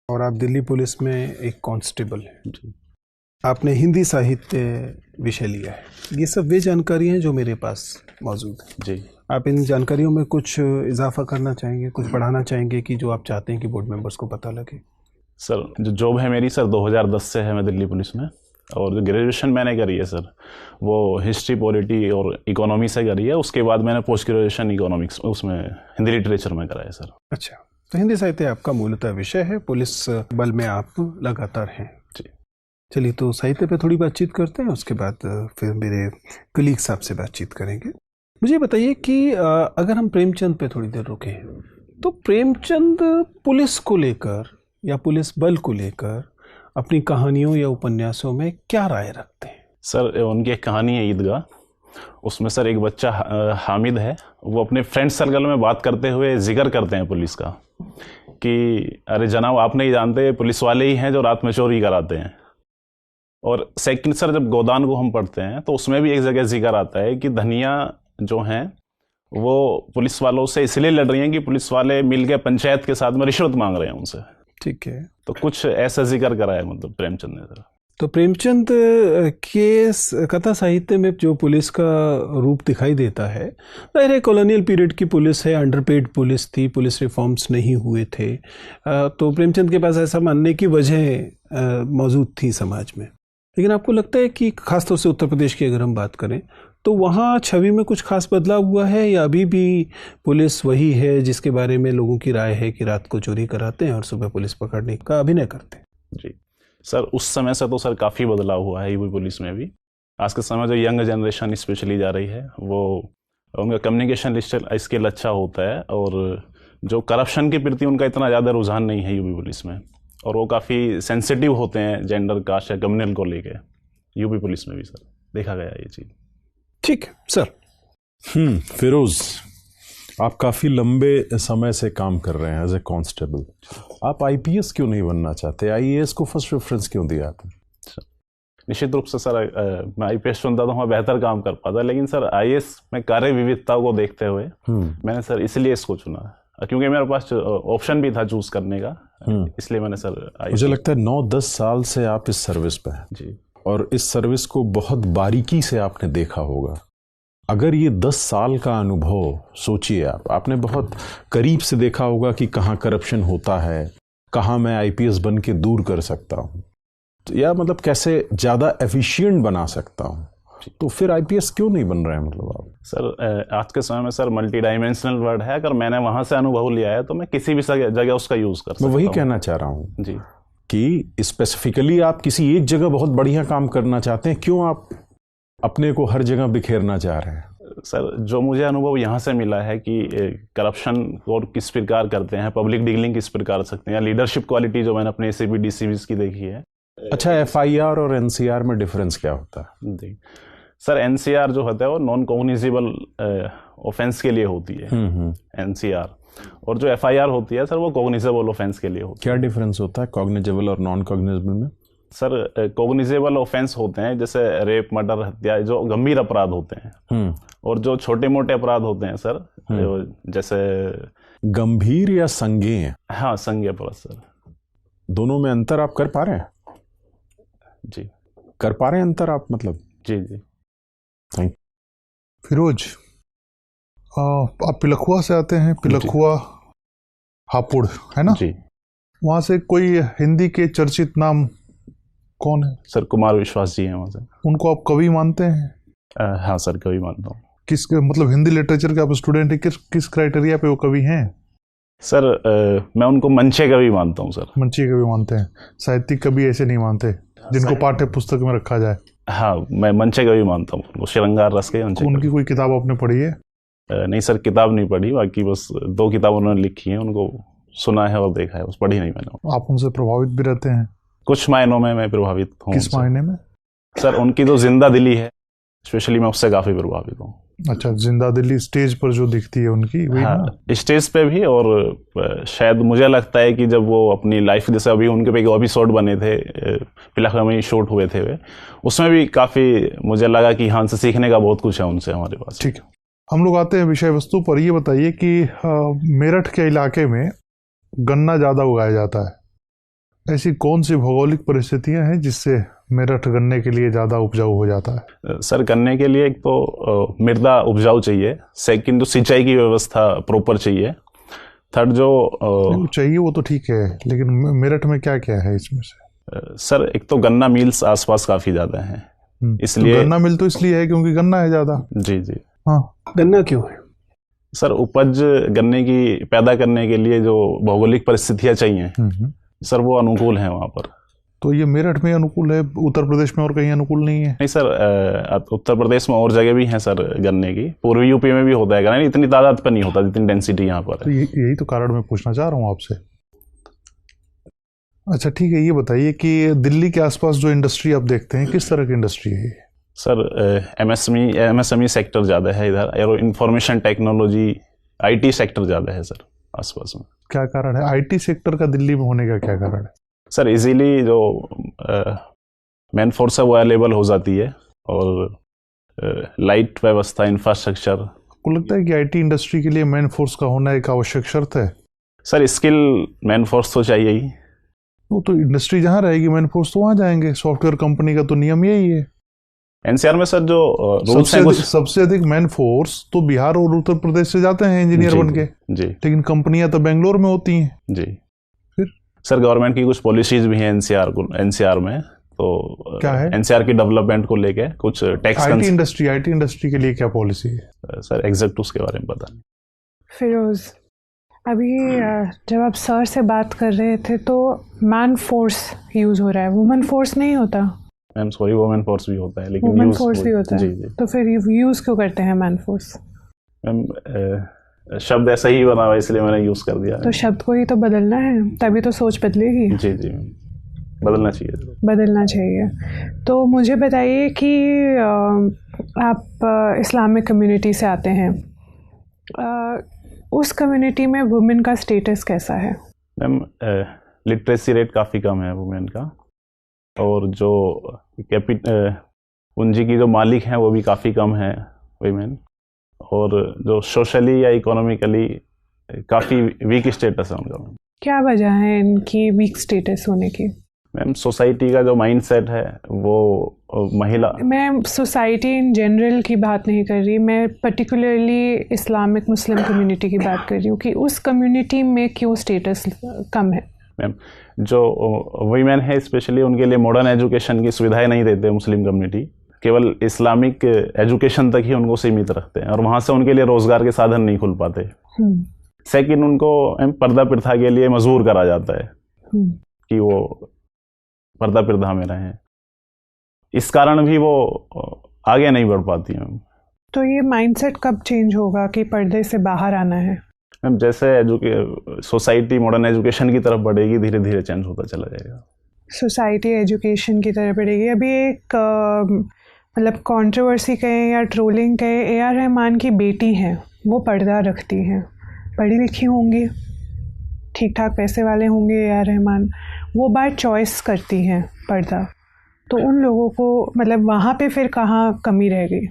और आप दिल्ली पुलिस में एक कांस्टेबल हैं। जी आपने हिंदी साहित्य विषय लिया है। ये सब वे जानकारी हैं जो मेरे पास मौजूद है। जी आप इन जानकारियों में कुछ इजाफा करना चाहेंगे, कुछ बढ़ाना चाहेंगे कि जो आप चाहते हैं कि बोर्ड मेंबर्स को पता लगे? सर, जो जॉब है मेरी सर 2010 से है मैं दिल्ली पुलिस में, और जो ग्रेजुएशन मैंने करी है सर वो हिस्ट्री पॉलिटी और इकोनॉमी से करी है। उसके बाद मैंने पोस्ट ग्रेजुएशन इकोनॉमिक्स उसमें हिंदी लिटरेचर में करा है सर। अच्छा, तो हिंदी साहित्य आपका मूलतः विषय है, पुलिस बल में आप लगातार हैं। जी चलिए, तो साहित्य पे थोड़ी बातचीत करते हैं, उसके बाद फिर मेरे कलीग साहब से बातचीत करेंगे। मुझे बताइए कि अगर हम प्रेमचंद पे थोड़ी देर रुके हैं, तो प्रेमचंद पुलिस को लेकर या पुलिस बल को लेकर अपनी कहानियों या उपन्यासों में क्या राय रखते हैं? सर, उनकी एक कहानी है ईदगाह। उसमें सर एक बच्चा हामिद है, वो अपने फ्रेंड सर्कल में बात करते हुए जिक्र करते हैं पुलिस का कि अरे जनाब, आप नहीं जानते पुलिस वाले ही हैं जो रात में चोरी कराते हैं। और सेकंड सर, जब गोदान को हम पढ़ते हैं तो उसमें भी एक जगह जिक्र आता है कि धनिया जो हैं वो पुलिस वालों से इसलिए लड़ रही हैं कि पुलिस वाले मिलकर पंचायत के साथ में रिश्वत मांग रहे हैं उनसे। ठीक है, तो कुछ ऐसा जिक्र करा है मतलब प्रेमचंद ने सर। तो प्रेमचंद के कथा साहित्य में जो पुलिस का रूप दिखाई देता है, जाहिर है कॉलोनियल पीरियड की पुलिस है, अंडरपेड पुलिस थी, पुलिस रिफॉर्म्स नहीं हुए थे, तो प्रेमचंद के पास ऐसा मानने की वजह मौजूद थी समाज में। लेकिन आपको लगता है कि खासतौर से उत्तर प्रदेश की अगर हम बात करें तो वहाँ छवि में कुछ खास बदलाव हुआ है, या अभी भी पुलिस वही है जिसके बारे में लोगों की राय है कि रात को चोरी कराते हैं और सुबह पुलिस पकड़ने का अभिनय करते हैं? जी सर, उस समय से तो सर काफ़ी बदलाव हुआ है यूपी पुलिस में भी। आज के समय जो यंग जनरेशन स्पेशली जा रही है, वो उनका कम्युनिकेशन स्किल अच्छा होता है, और जो करप्शन के प्रति उनका इतना ज़्यादा रुझान नहीं है यूपी पुलिस में, और वो काफ़ी सेंसिटिव होते हैं जेंडर, कास्ट या कम्युनल को लेके। यूपी पुलिस में भी सर देखा गया ये चीज़। ठीक सर। फिरोज, आप काफ़ी लंबे समय से काम कर रहे हैं एज ए कांस्टेबल। आप आईपीएस क्यों नहीं बनना चाहते? आईएएस को फर्स्ट प्रेफरेंस क्यों दिया आपने? निश्चित रूप से सर, मैं आईपीएस चुनता तो मैं बेहतर काम कर पाता, लेकिन सर आईएएस में कार्य विविधता को देखते हुए मैंने सर इसलिए इसको चुना, क्योंकि मेरे पास ऑप्शन भी था चूज करने का, इसलिए मैंने सर मुझे लगता है 9-10 साल से आप इस सर्विस पे हैं जी, और इस सर्विस को बहुत बारीकी से आपने देखा होगा। अगर ये 10 साल का अनुभव सोचिए, आपने बहुत करीब से देखा होगा कि कहाँ करप्शन होता है, कहाँ मैं आईपीएस बन के दूर कर सकता हूँ, तो या मतलब कैसे ज़्यादा एफिशिएंट बना सकता हूँ, तो फिर आईपीएस क्यों नहीं बन रहे हैं? मतलब आप सर, आज के समय में सर मल्टी डायमेंशनल वर्ड है, अगर मैंने वहाँ से अनुभव लिया है तो मैं किसी भी जगह उसका यूज़ कर सकता हूँ। मैं वही कहना चाह रहा हूँ जी, कि स्पेसिफिकली आप किसी एक जगह बहुत बढ़िया काम करना चाहते हैं, क्यों आप अपने को हर जगह बिखेरना चाह रहे हैं? सर जो मुझे अनुभव यहाँ से मिला है कि करप्शन को किस प्रकार करते हैं, पब्लिक डीलिंग किस प्रकार कर सकते हैं, या लीडरशिप क्वालिटी जो मैंने अपने एसीपी डीसीपीज की देखी है। अच्छा, एफआईआर और एनसीआर में डिफरेंस क्या होता है? जी सर, एनसीआर जो होता है वो नॉन कॉग्निजेबल ऑफेंस के लिए होती है एनसीआर, और जो एफआईआर होती है सर वो कॉग्निजेबल ऑफेंस के लिए होती है। क्या डिफरेंस होता है कॉग्निजेबल और नॉन कॉग्निजेबल में? सर, कॉग्निजेबल ऑफेंस होते हैं जैसे रेप, मर्डर, हत्या, जो गंभीर अपराध होते हैं, और जो छोटे मोटे अपराध होते हैं सर जैसे गंभीर या संज्ञेय? हाँ, संज्ञेय अपराध सर। दोनों में अंतर आप कर पा रहे हैं? जी, कर पा रहे हैं अंतर आप, मतलब? जी जी। थैंक। फिरोज, आप पिलखुआ से आते हैं, पिलखुआ हापुड़ है ना जी। वहाँ से कोई हिंदी के चर्चित नाम कौन है? सर कुमार विश्वास जी हैं वहाँ से। उनको आप कवि मानते हैं? हाँ सर, कवि मानता हूँ। किस मतलब हिंदी लिटरेचर के आप स्टूडेंट हैं, किस क्राइटेरिया पे वो कवि हैं? सर, मैं उनको मंचे कवि मानता हूँ सर। मंची कवि मानते हैं, साहित्यिक कवि ऐसे नहीं मानते जिनको पाठ्य पुस्तक में रखा जाए? हाँ, मैं मंचे कवि मानता हूँ, श्रृंगार रस के मंचे। उनकी कोई किताब आपने पढ़ी है? नहीं सर, किताब नहीं पढ़ी, बाकी बस 2 किताब उन्होंने लिखी हैं, उनको सुना है और देखा है, बस पढ़ी नहीं मैंने। आप उनसे प्रभावित भी रहते हैं? कुछ मायनों में मैं प्रभावित हूँ। किस मायने में? सर, उनकी जो जिंदा दिली है स्पेशली, मैं उससे काफी प्रभावित हूँ। अच्छा, जिंदा दिली स्टेज पर जो दिखती है उनकी, वही ना? हाँ, स्टेज पे भी, और शायद मुझे लगता है कि जब वो अपनी लाइफ, जैसे अभी उनके पे एक एपिसोड बने थे, पिलखुआ में शूट हुए थे वे, उसमें भी काफी मुझे लगा कि हाँ से सीखने का बहुत कुछ है उनसे हमारे पास। ठीक है, हम लोग आते हैं विषय वस्तु पर। ये बताइए कि मेरठ के इलाके में गन्ना ज़्यादा उगाया जाता है, ऐसी कौन सी भौगोलिक परिस्थितियां हैं जिससे मेरठ गन्ने के लिए ज़्यादा उपजाऊ हो जाता है? सर गन्ने के लिए एक तो मृदा उपजाऊ चाहिए, सेकंड तो सिंचाई की व्यवस्था प्रॉपर चाहिए, थर्ड जो चाहिए वो तो ठीक है, लेकिन मेरठ में क्या क्या है इसमें से? सर एक तो गन्ना मिल्स आसपास काफ़ी ज़्यादा हैं, इसलिए तो गन्ना मिल तो इसलिए है क्योंकि गन्ना है ज़्यादा। जी जी। हाँ, गन्ना क्यों है? सर उपज गन्ने की पैदा करने के लिए जो भौगोलिक परिस्थितियां चाहिए सर वो अनुकूल हैं वहाँ पर। तो ये मेरठ में अनुकूल है, उत्तर प्रदेश में और कहीं अनुकूल नहीं है? नहीं सर, उत्तर प्रदेश में और जगह भी हैं सर गन्ने की, पूर्वी यूपी में भी होता है गन्ना, इतनी तादाद पर नहीं होता जितनी डेंसिटी यहाँ पर तो है। यही तो कारण मैं पूछना चाह रहा हूँ आपसे। अच्छा ठीक है, ये बताइए कि दिल्ली के आसपास जो इंडस्ट्री आप देखते हैं किस तरह की इंडस्ट्री है ये? सर एमएसएमई सेक्टर ज़्यादा है इधर, arrow information technology IT sector ज़्यादा है सर आसपास में। क्या कारण है आईटी सेक्टर का दिल्ली में होने का, क्या कारण है? सर इजीली जो मैन फोर्स है वो अवेलेबल हो जाती है, और लाइट व्यवस्था, इंफ्रास्ट्रक्चर। आपको लगता है कि आईटी इंडस्ट्री के लिए मैन फोर्स का होना एक आवश्यक शर्त है? सर स्किल मैन फोर्स तो चाहिए ही। वो तो इंडस्ट्री जहाँ रहेगी मैन फोर्स तो वहाँ जाएंगे, सॉफ्टवेयर कंपनी का तो नियम यही है। एनसीआर में सर जो रूल्स हैं कुछ सबसे अधिक मैन फोर्स तो बिहार और उत्तर प्रदेश से जाते हैं इंजीनियर बन के जी, लेकिन कंपनियां तो बेंगलोर में होती हैं जी। फिर सर गवर्नमेंट की कुछ पॉलिसीज भी हैं एनसीआर में, तो क्या है? एनसीआर की डेवलपमेंट को लेके कुछ टैक्स आईटी इंडस्ट्री के लिए क्या पॉलिसी है? सर एग्जैक्ट उसके बारे में पता नहीं। फिरोज, अभी जब आप सर से बात कर रहे थे तो मैन फोर्स यूज हो रहा है, वुमेन फोर्स नहीं होता? मैम सॉरी, वुमेन फोर्स भी होता है लेकिन वुमेन फोर्स भी होता है। जी जी। तो फिर यूज क्यों करते हैं मैन फोर्स? मैम शब्द ऐसा ही बना हुआ इसलिए मैंने यूज कर दिया। तो शब्द को ही तो बदलना है, तभी तो सोच बदलेगी। जी जी, बदलना चाहिए। बदलना चाहिए। तो मुझे बताइए कि आप इस्लामिक कम्युनिटी से आते हैं, उस कम्युनिटी में वुमेन का स्टेटस कैसा है? मैम लिटरेसी रेट काफ़ी कम है वुमेन का, और जो पूंजी की जो मालिक हैं वो भी काफ़ी कम है वुमेन, और जो सोशली या इकोनॉमिकली काफ़ी वीक स्टेटस है उनका। क्या वजह है इनकी वीक स्टेटस होने की? मैम सोसाइटी का जो माइंडसेट है वो महिला, मैं सोसाइटी इन जनरल की बात नहीं कर रही, मैं पर्टिकुलरली इस्लामिक मुस्लिम कम्युनिटी की बात कर रही हूँ कि उस कम्युनिटी में क्यों स्टेटस कम है? मैम जो वीमेन है स्पेशली उनके लिए मॉडर्न एजुकेशन की सुविधाएं नहीं देते मुस्लिम कम्युनिटी, केवल इस्लामिक एजुकेशन तक ही उनको सीमित रखते हैं, और वहाँ से उनके लिए रोजगार के साधन नहीं खुल पाते। सेकंड, उनको पर्दा प्रथा के लिए मजबूर करा जाता है कि वो पर्दा प्रथा में रहें, इस कारण भी वो आगे नहीं बढ़ पाती हैं। तो ये माइंडसेट कब चेंज होगा कि पर्दे से बाहर आना है? मैम जैसे सोसाइटी मॉडर्न एजुकेशन की तरफ बढ़ेगी धीरे धीरे चेंज होता चला जाएगा। सोसाइटी एजुकेशन की तरफ बढ़ेगी। अभी एक मतलब कंट्रोवर्सी कहें या ट्रोलिंग कहें, ए.आर. रहमान की बेटी हैं, वो पर्दा रखती हैं, पढ़ी लिखी होंगी, ठीक ठाक पैसे वाले होंगे ए.आर. रहमान, वो बाय चॉइस करती हैं पर्दा, तो उन लोगों को मतलब वहाँ पे फिर कहाँ कमी रह गई?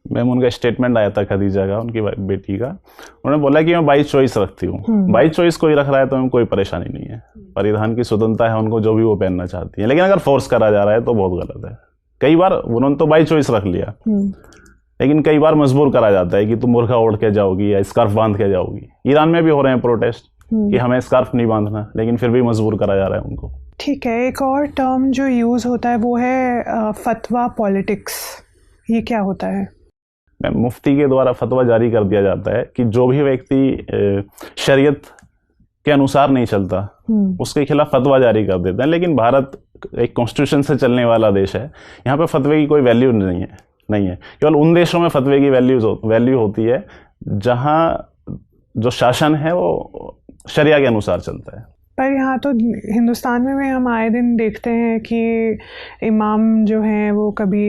मैम उनका स्टेटमेंट आया था खदीजा का, उनकी बेटी का, उन्होंने बोला कि मैं बाई चॉइस रखती हूँ। बाई चॉइस कोई रख रहा है तो हमें कोई परेशानी नहीं है, परिधान की स्वतंत्रता है उनको, जो भी वो पहनना चाहती है, लेकिन अगर फोर्स करा जा रहा है तो बहुत गलत है। कई बार उन्होंने तो बाई चॉइस रख लिया, लेकिन कई बार मजबूर करा जाता है कि तुम बुर्का ओढ़ के जाओगी या स्कार्फ बांध के जाओगी। ईरान में भी हो रहे हैं प्रोटेस्ट कि हमें स्कार्फ नहीं बांधना, लेकिन फिर भी मजबूर करा जा रहा है उनको। ठीक है, एक और टर्म जो यूज़ होता है वो है फतवा पॉलिटिक्स, ये क्या होता है? मुफ्ती के द्वारा फतवा जारी कर दिया जाता है कि जो भी व्यक्ति शरीयत के अनुसार नहीं चलता उसके खिलाफ फतवा जारी कर देते हैं। लेकिन भारत एक कॉन्स्टिट्यूशन से चलने वाला देश है, यहाँ पे फतवे की कोई वैल्यू नहीं है। केवल उन देशों में फतवे की वैल्यू होती है जहाँ जो शासन है वो शरिया के अनुसार चलता है। पर यहाँ तो हिंदुस्तान में हम आए दिन देखते हैं कि इमाम जो हैं वो कभी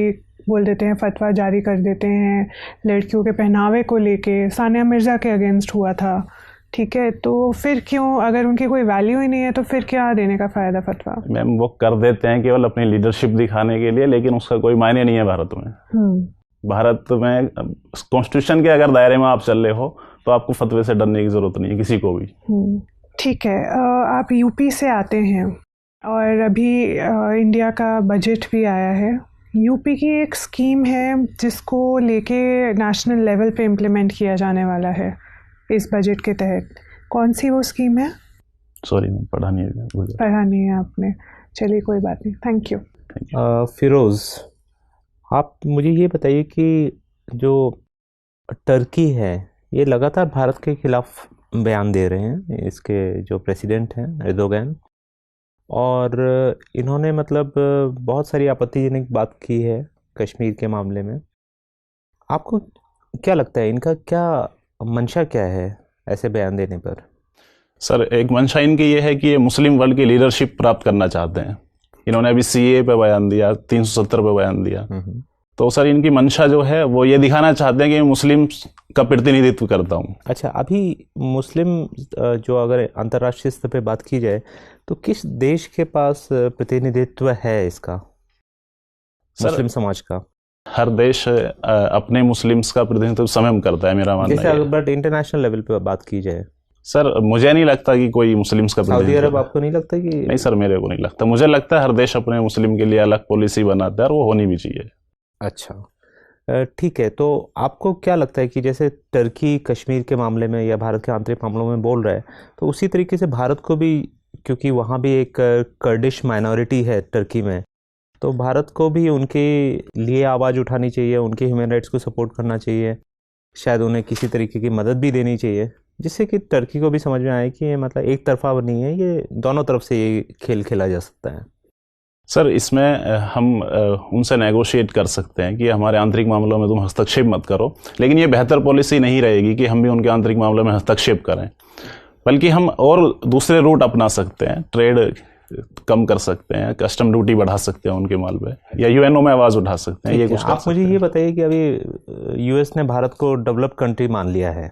बोल देते हैं, फतवा जारी कर देते हैं लड़कियों के पहनावे को लेके, सानिया मिर्ज़ा के अगेंस्ट हुआ था, ठीक है, तो फिर क्यों, अगर उनकी कोई वैल्यू ही नहीं है तो फिर क्या देने का फ़ायदा फतवा? मैम वो कर देते हैं केवल अपनी लीडरशिप दिखाने के लिए, लेकिन उसका कोई मायने नहीं है भारत में। भारत में कॉन्स्टिट्यूशन के अगर दायरे में आप चल रहे हो तो आपको फतवे से डरने की ज़रूरत नहीं है किसी को भी। ठीक है, आप यूपी से आते हैं, और अभी इंडिया का बजट भी आया है। यूपी की एक स्कीम है जिसको लेके नेशनल लेवल पे इम्प्लीमेंट किया जाने वाला है इस बजट के तहत। कौन सी वो स्कीम है? सॉरी, पढ़ा नहीं है। पढ़ा नहीं है आपने? चलिए कोई बात नहीं, थैंक यू। फिरोज़, आप मुझे ये बताइए कि जो टर्की है ये लगातार भारत के खिलाफ बयान दे रहे हैं, इसके जो प्रेसिडेंट हैं एर्दोगन, और इन्होंने मतलब बहुत सारी आपत्तिजनक बात की है कश्मीर के मामले में। आपको क्या लगता है इनका क्या मंशा क्या है ऐसे बयान देने पर? सर, एक मंशा इनकी ये है कि ये मुस्लिम वर्ल्ड की लीडरशिप प्राप्त करना चाहते हैं। इन्होंने अभी सीए पे बयान दिया, 370 पे बयान दिया। तो सर इनकी मंशा जो है वो ये दिखाना चाहते हैं कि मैं मुस्लिम का प्रतिनिधित्व करता हूँ। अच्छा, अभी मुस्लिम जो अगर अंतर्राष्ट्रीय स्तर पे बात की जाए तो किस देश के पास प्रतिनिधित्व है इसका, मुस्लिम समाज का? हर देश अपने मुस्लिम्स का प्रतिनिधित्व स्वयं करता है, मेरा मानना है। बट इंटरनेशनल लेवल पे बात की जाए सर, मुझे नहीं लगता कि कोई मुस्लिम्स का सऊदी अरब, आपको नहीं लगता कि? नहीं सर, मेरे को नहीं लगता। मुझे लगता है हर देश अपने मुस्लिम के लिए अलग पॉलिसी बनाता है और वो होनी भी चाहिए। अच्छा, ठीक है। तो आपको क्या लगता है कि जैसे टर्की कश्मीर के मामले में या भारत के आंतरिक मामलों में बोल रहा है, तो उसी तरीके से भारत को भी, क्योंकि वहाँ भी एक कर्डिश माइनॉरिटी है टर्की में, तो भारत को भी उनके लिए आवाज़ उठानी चाहिए, उनके ह्यूमन राइट्स को सपोर्ट करना चाहिए, शायद उन्हें किसी तरीके की मदद भी देनी चाहिए, जिससे कि टर्की को भी समझ में आए कि ये मतलब एक तरफा नहीं है, ये दोनों तरफ से ये खेल खेला जा सकता है। सर, इसमें हम उनसे नेगोशिएट कर सकते हैं कि हमारे आंतरिक मामलों में तुम हस्तक्षेप मत करो, लेकिन ये बेहतर पॉलिसी नहीं रहेगी कि हम भी उनके आंतरिक मामलों में हस्तक्षेप करें, बल्कि हम और दूसरे रूट अपना सकते हैं। ट्रेड कम कर सकते हैं, कस्टम ड्यूटी बढ़ा सकते हैं उनके माल पे, या यूएनओ में आवाज़ उठा सकते हैं। ये कुछ आप मुझे ये बताइए कि अभी यूएस ने भारत को डेवलप्ड कंट्री मान लिया है,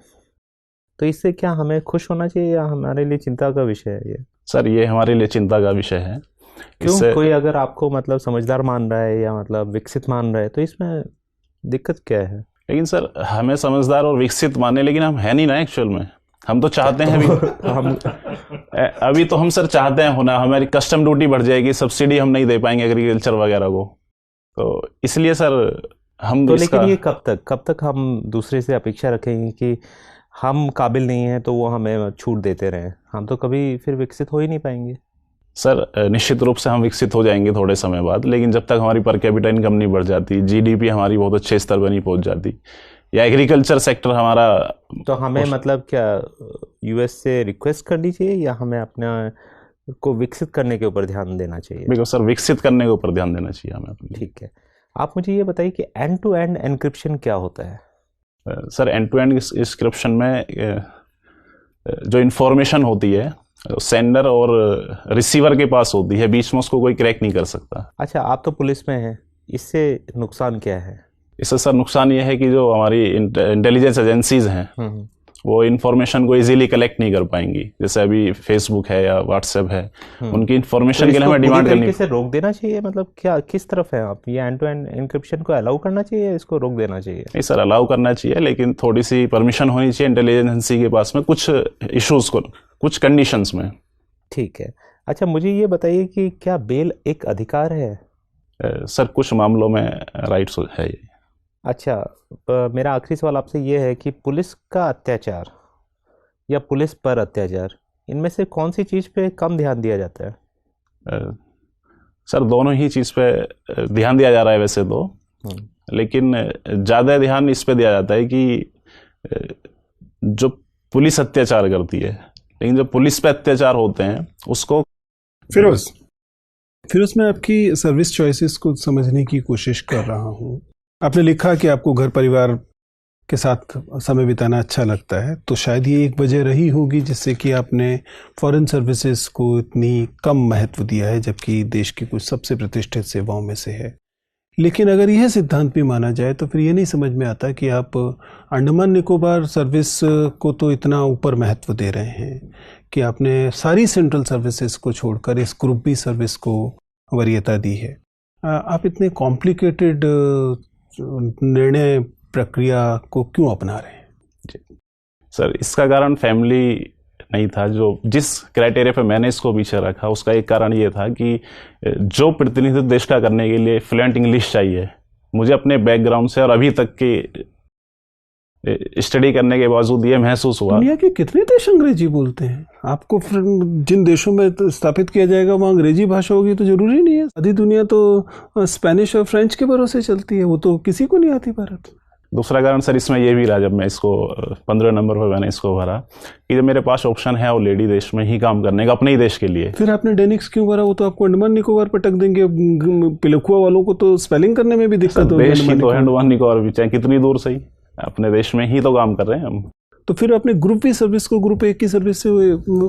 तो इससे क्या हमें खुश होना चाहिए या हमारे लिए चिंता का विषय है ये? सर, ये हमारे लिए चिंता का विषय है। क्यों? कोई अगर आपको मतलब समझदार मान रहा है या मतलब विकसित मान रहा है तो इसमें दिक्कत क्या है? लेकिन सर, हमें समझदार और विकसित माने, लेकिन हम है नहीं ना एक्चुअल में। हम तो चाहते हैं अभी तो हम सर चाहते हैं होना, हमारी कस्टम ड्यूटी बढ़ जाएगी, सब्सिडी हम नहीं दे पाएंगे एग्रीकल्चर वगैरह को, तो इसलिए सर हम तो लेकिन ये कब तक हम दूसरे से अपेक्षा रखेंगे कि हम काबिल नहीं हैं तो वो हमें छूट देते रहें? हम तो कभी फिर विकसित हो ही नहीं पाएंगे। सर, निश्चित रूप से हम विकसित हो जाएंगे थोड़े समय बाद, लेकिन जब तक हमारी पर कैपिटा इनकम नहीं बढ़ जाती, जीडीपी हमारी बहुत अच्छे स्तर पर नहीं पहुंच जाती, या एग्रीकल्चर सेक्टर हमारा, तो हमें मतलब क्या यूएस से रिक्वेस्ट करनी चाहिए या हमें अपने को विकसित करने के ऊपर ध्यान देना चाहिए? बिल्कुल सर, विकसित करने के ऊपर ध्यान देना चाहिए हमें। ठीक है, आप मुझे ये बताइए कि एंड टू एंड एन्क्रिप्शन क्या होता है? Sir, end to end encryption में जो इन्फॉर्मेशन होती है सेंडर और रिसीवर के पास होती है, बीच में उसको कोई क्रैक नहीं कर सकता। अच्छा, आप तो पुलिस में हैं, इससे नुकसान क्या है? इससे सर नुकसान ये है कि जो हमारी इंटेलिजेंस एजेंसीज हैं वो इन्फॉर्मेशन को इजीली कलेक्ट नहीं कर पाएंगी। जैसे अभी फेसबुक है या व्हाट्सएप है, उनकी इन्फॉर्मेशन तो के लिए हमें डिमांड करनी से रोक देना चाहिए, मतलब क्या किस तरफ है आप? ये एंड टू एंड एन्क्रिप्शन को अलाउ करना चाहिए या इसको रोक देना चाहिए? नहीं सर, अलाउ करना चाहिए, लेकिन थोड़ी सी परमिशन होनी चाहिए इंटेलिजेंस एजेंसी के पास में, कुछ इश्यूज को, कुछ कंडीशंस में। ठीक है। अच्छा, मुझे ये बताइए कि क्या बेल एक अधिकार है? सर, कुछ मामलों में राइट्स है ये। अच्छा, मेरा आखिरी सवाल आपसे ये है कि पुलिस का अत्याचार या पुलिस पर अत्याचार, इनमें से कौन सी चीज़ पे कम ध्यान दिया जाता है? सर, दोनों ही चीज़ पे ध्यान दिया जा रहा है वैसे तो, लेकिन ज़्यादा ध्यान इस पे दिया जाता है कि जो पुलिस अत्याचार करती है, लेकिन जो पुलिस पे अत्याचार होते हैं उसको। फिरोज, मैं आपकी सर्विस चॉइसेस को समझने की कोशिश कर रहा हूँ। आपने लिखा कि आपको घर परिवार के साथ समय बिताना अच्छा लगता है, तो शायद ये एक वजह रही होगी जिससे कि आपने फॉरेन सर्विसेज को इतनी कम महत्व दिया है, जबकि देश की कुछ सबसे प्रतिष्ठित सेवाओं में से है। लेकिन अगर यह सिद्धांत भी माना जाए तो फिर ये नहीं समझ में आता कि आप अंडमान निकोबार सर्विस को तो इतना ऊपर महत्व दे रहे हैं कि आपने सारी सेंट्रल सर्विसेज को छोड़कर इस ग्रुप बी सर्विस को वरीयता दी है। आप इतने कॉम्प्लिकेटेड निर्णय प्रक्रिया को क्यों अपना रहे हैं? सर, इसका कारण फैमिली नहीं था। जो जिस क्राइटेरिया पे मैंने इसको पीछे रखा उसका एक कारण ये था कि जो प्रतिनिधित्व देश का करने के लिए फ्लुएंट इंग्लिश चाहिए, मुझे अपने बैकग्राउंड से और अभी तक की स्टडी करने के बावजूद ये महसूस हुआ। दुनिया के कितने देश अंग्रेजी बोलते हैं? आपको जिन देशों में स्थापित किया जाएगा वहाँ अंग्रेजी भाषा होगी तो जरूरी नहीं है। आधी दुनिया तो स्पेनिश और फ्रेंच के भरोसे चलती है, वो तो किसी को नहीं आती भारत में। दूसरा कारण सर इसमें यह भी रहा, जब मैं इसको 15 नंबर पर मैंने इसको भरा, कि जब मेरे पास ऑप्शन है ऑलरेडी देश में ही काम करने का, अपने ही देश के लिए, फिर आपने डेनिक्स क्यों भरा? वो तो आपको अंडमान निकोबार पर टक देंगे। पिलखुआ वालों को तो स्पेलिंग करने में भी दिक्कत होगी। देश ही तो अंडमान निकोबार भी, चाहे कितनी दूर सही, अपने देश में ही तो काम कर रहे हैं हम। तो फिर आपने ग्रुप बी सर्विस को ग्रुप ए की सर्विस से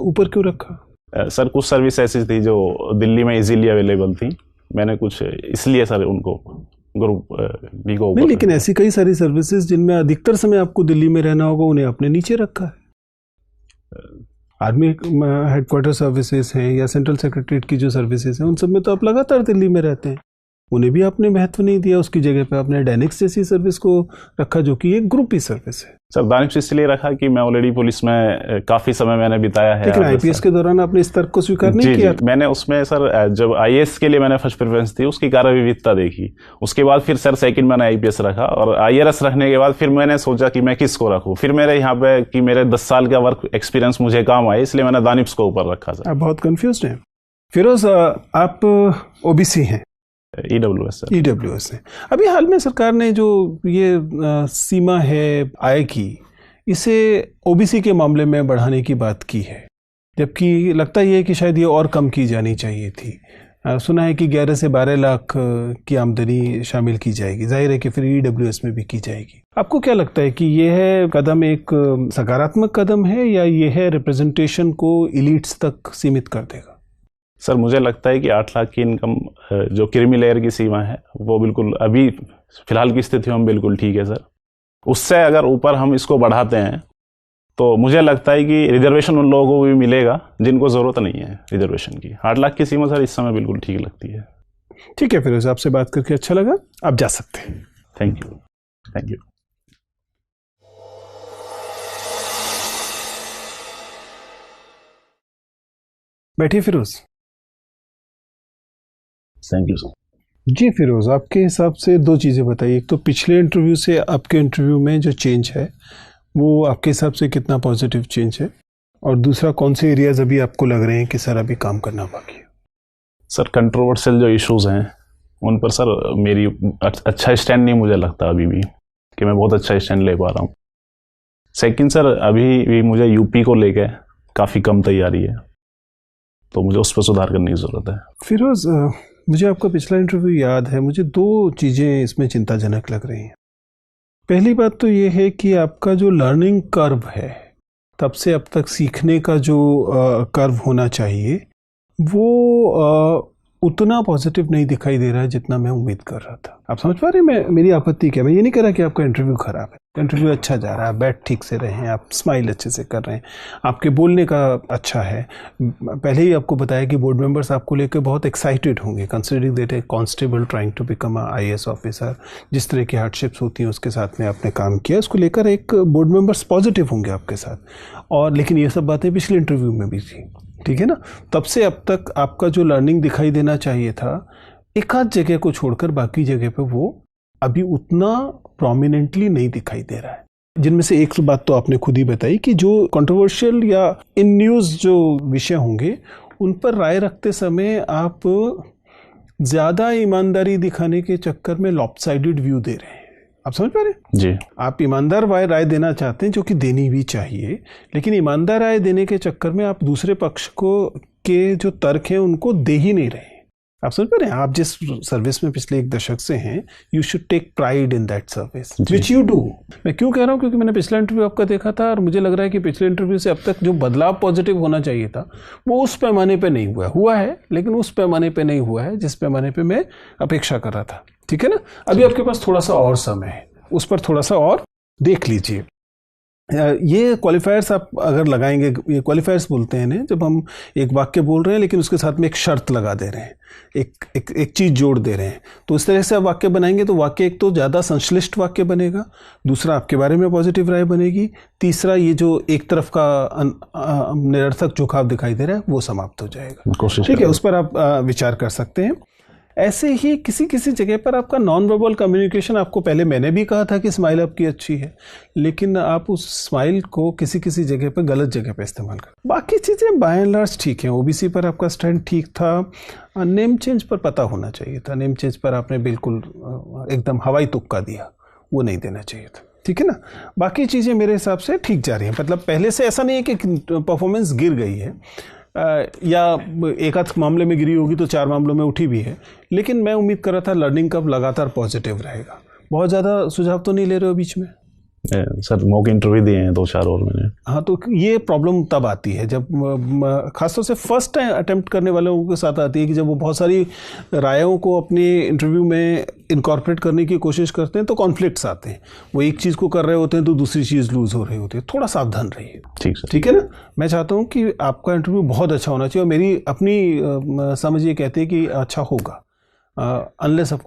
ऊपर क्यों रखा? सर कुछ सर्विस ऐसी थी जो दिल्ली में इजीली अवेलेबल थी, मैंने कुछ इसलिए सर उनको ग्रुप बी को नहीं, लेकिन ऐसी कई सारी सर्विसेज जिनमें अधिकतर समय आपको दिल्ली में रहना होगा, उन्हें आपने नीचे रखा है। आर्मी हेडक्वार्टर सर्विसेज हैं या सेंट्रल सेक्रेटरीट की जो सर्विसेज हैं, उन सब में तो आप लगातार दिल्ली में रहते हैं, उन्हें भी आपने महत्व नहीं दिया। उसकी जगह पे आपने डायनिक्स जैसी सर्विस को रखा जो कि एक ग्रुप ही सर्विस है। सर डायनिक्स इसलिए रखा कि मैं ऑलरेडी पुलिस में काफी समय मैंने बिताया है। लेकिन आईपीएस के दौरान आपने इस तर्क को स्वीकार नहीं किया? मैंने उसमें सर जब आईएएस के लिए मैंने फर्स्ट प्रेफरेंस थी, उसकी कार्य विविधता देखी, उसके बाद फिर सर सेकंड मैंने आईपीएस रखा, और आईआरएस रखने के बाद फिर मैंने सोचा कि मैं किसको रखूं। फिर मेरे यहाँ पे कि मेरे 10 साल का वर्क एक्सपीरियंस मुझे काम आए, इसलिए मैंने दानिश को ऊपर रखा। सर आप बहुत कंफ्यूज हैं। फिरोज, आप ओबीसी हैं? EWS sir. ईडब्ल्यूएस है। अभी हाल में सरकार ने जो ये सीमा है आय की, इसे ओबीसी के मामले में बढ़ाने की बात की है, जबकि लगता ही है कि शायद ये और कम की जानी चाहिए थी। सुना है कि 11 से 12 लाख की आमदनी शामिल की जाएगी, जाहिर है कि फिर ईडब्ल्यूएस में भी की जाएगी। आपको क्या लगता है कि यह कदम एक सकारात्मक कदम है या यह है रिप्रेजेंटेशन को इलीट्स तक सीमित कर देगा? सर मुझे लगता है कि 8 लाख की इनकम जो क्रीमी लेयर की सीमा है वो बिल्कुल अभी फिलहाल की स्थिति में बिल्कुल ठीक है सर। उससे अगर ऊपर हम इसको बढ़ाते हैं तो मुझे लगता है कि रिजर्वेशन उन लोगों को भी मिलेगा जिनको ज़रूरत नहीं है रिजर्वेशन की। 8 लाख की सीमा सर इस समय बिल्कुल ठीक लगती है। ठीक है, फिर आपसे बात करके अच्छा लगा, आप जा सकते हैं। Thank you. Thank you. बैठिए फिरोज। Thank you sir. जी फिरोज, आपके हिसाब से 2 चीज़ें बताइए। एक तो पिछले इंटरव्यू से आपके इंटरव्यू में जो चेंज है वो आपके हिसाब से कितना पॉजिटिव चेंज है, और दूसरा कौन से एरियाज अभी आपको लग रहे हैं कि सर अभी काम करना बाकी है? सर कंट्रोवर्शियल जो इश्यूज हैं उन पर सर मेरी अच्छा स्टैंड नहीं मुझे लगता अभी भी कि मैं बहुत अच्छा स्टैंड ले पा रहा हूँ। सेकंड सर अभी भी मुझे यूपी को लेकर काफ़ी कम तैयारी है, तो मुझे उस पर सुधार करने की ज़रूरत है। फिरोज, मुझे आपका पिछला इंटरव्यू याद है, मुझे 2 चीज़ें इसमें चिंताजनक लग रही हैं। पहली बात तो ये है कि आपका जो लर्निंग कर्व है, तब से अब तक सीखने का जो कर्व होना चाहिए, वो उतना पॉजिटिव नहीं दिखाई दे रहा है जितना मैं उम्मीद कर रहा था। आप समझ पा रहे हैं मेरी आपत्ति क्या? मैं ये नहीं कह रहा कि आपका इंटरव्यू खराब है, इंटरव्यू अच्छा जा रहा है, बैठ ठीक से रहे हैं, आप स्माइल अच्छे से कर रहे हैं, आपके बोलने का अच्छा है। पहले ही आपको बताया कि बोर्ड मेंबर्स आपको लेकर बहुत एक्साइटेड होंगे, considering that a constable trying to become a IAS officer. जिस तरह की हार्डशिप्स होती हैं उसके साथ में आपने काम किया, उसको लेकर एक बोर्ड मेंबर्स पॉजिटिव होंगे आपके साथ। और लेकिन ये सब बातें पिछले इंटरव्यू में भी थी, ठीक है ना? तब से अब तक आपका जो लर्निंग दिखाई देना चाहिए था, एक आध जगह को छोड़कर बाकी जगह पे वो अभी उतना प्रोमिनेंटली नहीं दिखाई दे रहा है। जिनमें से एक बात तो आपने खुद ही बताई कि जो कंट्रोवर्शियल या इन न्यूज़ जो विषय होंगे उन पर राय रखते समय आप ज़्यादा ईमानदारी दिखाने के चक्कर में लॉपसाइडेड व्यू दे रहे हैं। आप समझ पा रहे हैं जी? आप ईमानदार राय देना चाहते हैं, जो कि देनी भी चाहिए, लेकिन ईमानदार राय देने के चक्कर में आप दूसरे पक्ष को के जो तर्क हैं उनको दे ही नहीं रहे। आप समझ पा रहे हैं? आप जिस सर्विस में पिछले 1 दशक से हैं, you should take pride in that service which you do. मैं क्यों कह रहा हूँ? क्योंकि मैंने पिछला इंटरव्यू आपका देखा था और मुझे लग रहा है कि पिछले इंटरव्यू से अब तक जो बदलाव पॉजिटिव होना चाहिए था वो उस पैमाने पे नहीं हुआ है, लेकिन उस पैमाने पे नहीं हुआ है जिस पैमाने पे मैं अपेक्षा कर रहा था। ठीक है ना? अभी आपके पास थोड़ा सा और समय है, उस पर थोड़ा सा और देख लीजिए। ये क्वालिफायर्स आप अगर लगाएंगे, ये क्वालिफायर्स बोलते हैं इन्हें, जब हम एक वाक्य बोल रहे हैं लेकिन उसके साथ में एक शर्त लगा दे रहे हैं, एक चीज़ जोड़ दे रहे हैं, तो इस तरह से आप वाक्य बनाएंगे तो वाक्य एक तो ज़्यादा संश्लिष्ट वाक्य बनेगा, दूसरा आपके बारे में पॉजिटिव राय बनेगी, तीसरा ये जो एक तरफ का निरर्थक झुकाव दिखाई दे रहा है वो समाप्त हो जाएगा। ठीक है, उस पर आप विचार कर सकते हैं। ऐसे ही किसी किसी जगह पर आपका नॉन वर्बल कम्युनिकेशन, आपको पहले मैंने भी कहा था कि स्माइल आपकी अच्छी है, लेकिन आप उस स्माइल को किसी किसी जगह पर गलत जगह पर इस्तेमाल कर। बाकी चीज़ें बाय एंड लार्ज ठीक हैं। ओबीसी पर आपका स्टैंड ठीक था। नेम चेंज पर पता होना चाहिए था। नेम चेंज पर आपने बिल्कुल एकदम हवाई तुक्का दिया, वो नहीं देना चाहिए था। ठीक है ना। बाकी चीज़ें मेरे हिसाब से ठीक जा रही हैं। मतलब पहले से ऐसा नहीं है कि परफॉर्मेंस गिर गई है, या एक आध मामले में गिरी होगी तो 4 मामलों में उठी भी है, लेकिन मैं उम्मीद कर रहा था लर्निंग कर्व लगातार पॉजिटिव रहेगा। बहुत ज़्यादा सुझाव तो नहीं ले रहे हो बीच में? सर मॉक इंटरव्यू दिए हैं 2-4 और मैंने। हाँ, तो ये प्रॉब्लम तब आती है जब खासतौर से फर्स्ट टाइम अटेम्प्ट करने वालों के साथ आती है कि जब वो बहुत सारी रायों को अपने इंटरव्यू में इनकॉर्पोरेट करने की कोशिश करते हैं तो कॉन्फ्लिक्ट्स आते हैं। वो एक चीज़ को कर रहे होते हैं तो दूसरी चीज़ लूज हो रही होती है। थोड़ा सावधान रहिए। ठीक सर। ठीक है ना। मैं चाहता हूँ कि आपका इंटरव्यू बहुत अच्छा होना चाहिए, और मेरी अपनी समझ ये कहती है कि अच्छा होगा, अनलेस